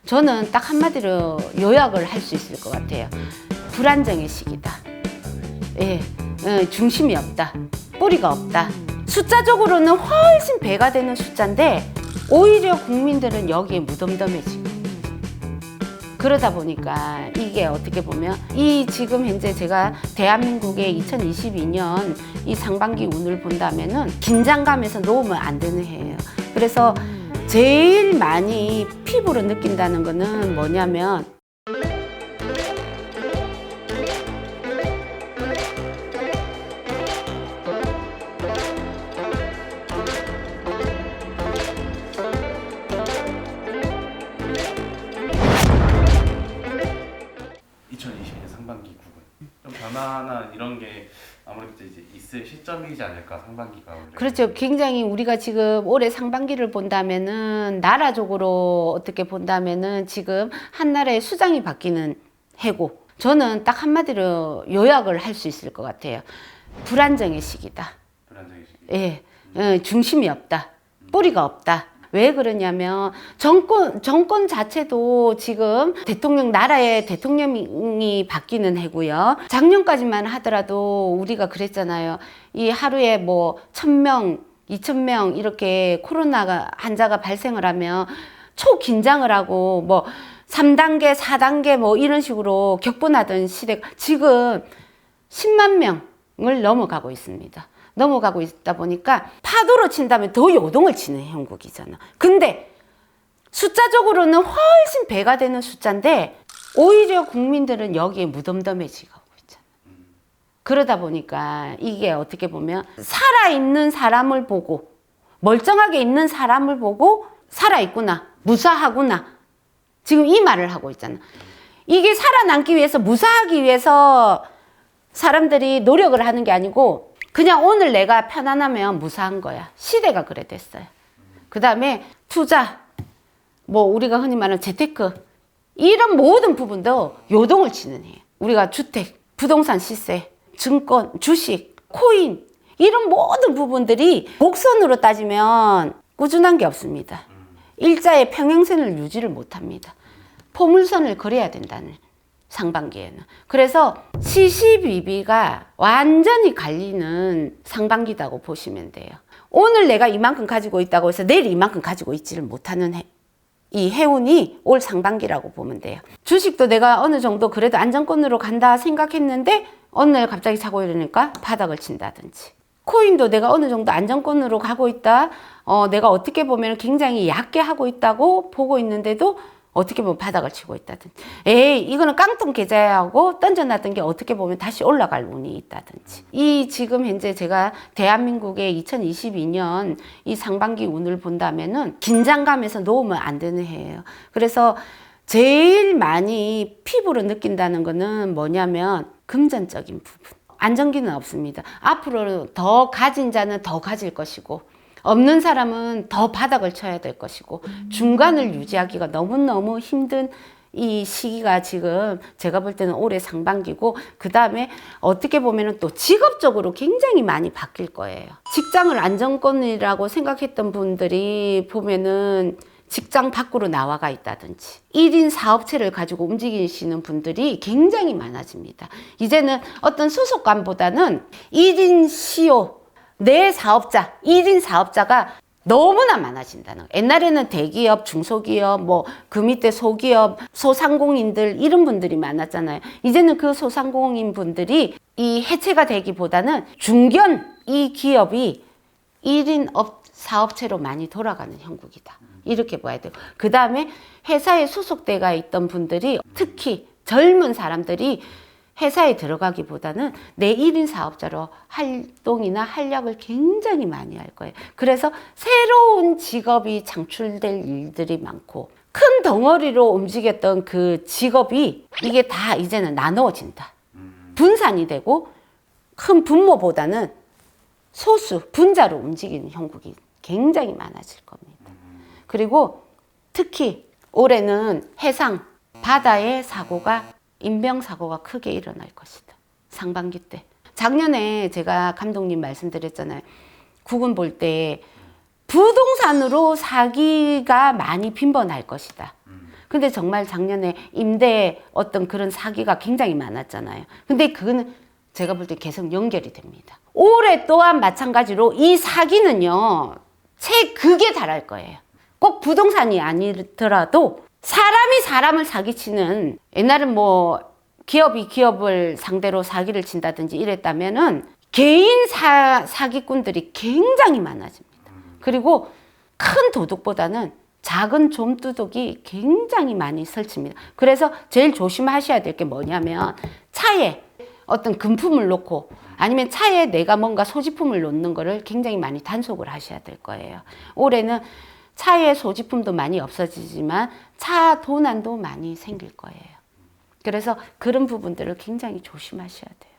저는 딱 한마디로 요약을 할 수 있을 것 같아요. 불안정의 시기다. 예, 중심이 없다. 뿌리가 없다. 숫자적으로는 훨씬 배가 되는 숫자인데 오히려 국민들은 여기에 무덤덤해지고 그러다 보니까 이게 어떻게 보면 이 지금 현재 제가 대한민국의 2022년 이 상반기 운을 본다면은 긴장감에서 놓으면 안 되는 해예요. 그래서 제일 많이 피부로 느낀다는 거는 뭐냐면 2022년 상반기 구분 좀 변화나 이런 게 아무래도 이제 있을 시점이지 않을까 상반기가 원래. 그렇죠. 굉장히 우리가 지금 올해 상반기를 본다면은 나라적으로 어떻게 본다면은 지금 한 나라의 수장이 바뀌는 해고. 저는 딱 한마디로 요약을 할 수 있을 것 같아요. 불안정의 시기다. 불안정의 시기. 예, 중심이 없다. 뿌리가 없다. 왜 그러냐면 정권 자체도 지금 나라의 대통령이 바뀌는 해고요. 작년까지만 하더라도 우리가 그랬잖아요. 이 하루에 뭐 1,000명, 2,000명 이렇게 코로나 환자가 발생을 하면 초긴장을 하고 뭐 3단계, 4단계 뭐 이런 식으로 격분하던 시대가 지금 10만 명을 넘어가고 있습니다. 넘어가고 있다 보니까 파도로 친다면 더 요동을 치는 형국이잖아. 근데 숫자적으로는 훨씬 배가 되는 숫자인데 오히려 국민들은 여기에 무덤덤해지고 있잖아. 그러다 보니까 이게 어떻게 보면 살아있는 사람을 보고 멀쩡하게 있는 사람을 보고 살아있구나, 무사하구나. 지금 이 말을 하고 있잖아. 이게 살아남기 위해서 무사하기 위해서 사람들이 노력을 하는 게 아니고 그냥 오늘 내가 편안하면 무사한 거야. 시대가 그래 됐어요. 그 다음에 투자, 뭐 우리가 흔히 말하는 재테크 이런 모든 부분도 요동을 치는 해요. 우리가 주택, 부동산 시세, 증권, 주식, 코인 이런 모든 부분들이 곡선으로 따지면 꾸준한 게 없습니다. 일자의 평행선을 유지를 못합니다. 포물선을 그려야 된다는 상반기에는. 그래서 시시비비가 완전히 갈리는 상반기라고 보시면 돼요. 오늘 내가 이만큼 가지고 있다고 해서 내일 이만큼 가지고 있지를 못하는 이 해운이 올 상반기라고 보면 돼요. 주식도 내가 어느 정도 그래도 안정권으로 간다 생각했는데 어느 날 갑자기 사고 이러니까 바닥을 친다든지. 코인도 내가 어느 정도 안정권으로 가고 있다. 내가 어떻게 보면 굉장히 얕게 하고 있다고 보고 있는데도 어떻게 보면 바닥을 치고 있다든지. 에이, 이거는 깡통 계좌하고 던져놨던 게 어떻게 보면 다시 올라갈 운이 있다든지. 이 지금 현재 제가 대한민국의 2022년 이 상반기 운을 본다면은 긴장감에서 놓으면 안 되는 해예요. 그래서 제일 많이 피부로 느낀다는 거는 뭐냐면 금전적인 부분. 안정기는 없습니다. 앞으로 더 가진 자는 더 가질 것이고 없는 사람은 더 바닥을 쳐야 될 것이고 중간을 유지하기가 너무너무 힘든 이 시기가 지금 제가 볼 때는 올해 상반기고 그 다음에 어떻게 보면 또 직업적으로 굉장히 많이 바뀔 거예요. 직장을 안정권이라고 생각했던 분들이 보면은 직장 밖으로 나와가 있다든지 1인 사업체를 가지고 움직이시는 분들이 굉장히 많아집니다. 이제는 어떤 소속감보다는 1인 CEO 내 사업자, 1인 사업자가 너무나 많아진다는 거예요. 옛날에는 대기업, 중소기업, 뭐 그 밑에 소기업, 소상공인들 이런 분들이 많았잖아요. 이제는 그 소상공인 분들이 이 해체가 되기보다는 중견 이 기업이 1인 사업체로 많이 돌아가는 형국이다. 이렇게 봐야 돼요. 그 다음에 회사에 소속돼가 있던 분들이 특히 젊은 사람들이 회사에 들어가기보다는 내 1인 사업자로 활동이나 활약을 굉장히 많이 할 거예요. 그래서 새로운 직업이 창출될 일들이 많고 큰 덩어리로 움직였던 그 직업이 이게 다 이제는 나누어진다. 분산이 되고 큰 분모보다는 소수, 분자로 움직이는 형국이 굉장히 많아질 겁니다. 그리고 특히 올해는 해상, 바다의 사고가 인명사고가 크게 일어날 것이다. 상반기 때. 작년에 제가 감독님 말씀드렸잖아요. 국운 볼 때 부동산으로 사기가 많이 빈번할 것이다. 근데 정말 작년에 임대 어떤 그런 사기가 굉장히 많았잖아요. 근데 그거는 제가 볼 때 계속 연결이 됩니다. 올해 또한 마찬가지로 이 사기는요, 최극에 달할 거예요. 꼭 부동산이 아니더라도 사람이 사람을 사기치는, 옛날은 뭐 기업이 기업을 상대로 사기를 친다든지 이랬다면은 개인 사기꾼들이 굉장히 많아집니다. 그리고 큰 도둑보다는 작은 좀두둑이 굉장히 많이 설칩니다. 그래서 제일 조심하셔야 될 게 뭐냐면 차에 어떤 금품을 놓고 아니면 차에 내가 뭔가 소지품을 놓는 거를 굉장히 많이 단속을 하셔야 될 거예요. 올해는 차에 소지품도 많이 없어지지만 차 도난도 많이 생길 거예요. 그래서 그런 부분들을 굉장히 조심하셔야 돼요.